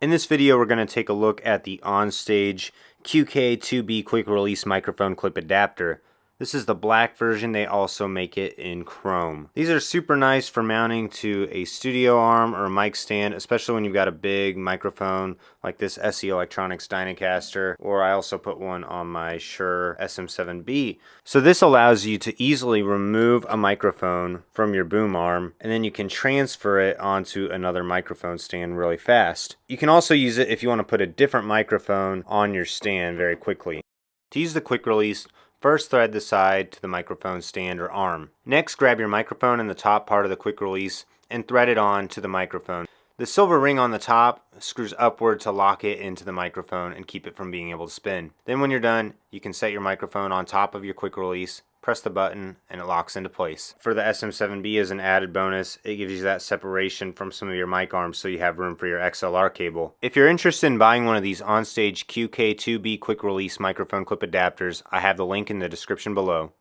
In this video, we're going to take a look at the OnStage QK-2B quick release microphone clip adapter. This is the black version. They also make it in chrome. These are super nice for mounting to a studio arm or a mic stand, especially when you've got a big microphone like this SE Electronics Dynacaster, or I also put one on my Shure SM7B. So this allows you to easily remove a microphone from your boom arm, and then you can transfer it onto another microphone stand really fast. You can also use it if you want to put a different microphone on your stand very quickly. To use the quick release, first thread the side to the microphone stand or arm. Next, grab your microphone in the top part of the quick release and thread it on to the microphone. The silver ring on the top screws upward to lock it into the microphone and keep it from being able to spin. Then when you're done, you can set your microphone on top of your quick release, press the button, and it locks into place. For the SM7B, as an added bonus, it gives you that separation from some of your mic arms so you have room for your XLR cable. If you're interested in buying one of these OnStage QK-2B quick release microphone clip adapters, I have the link in the description below.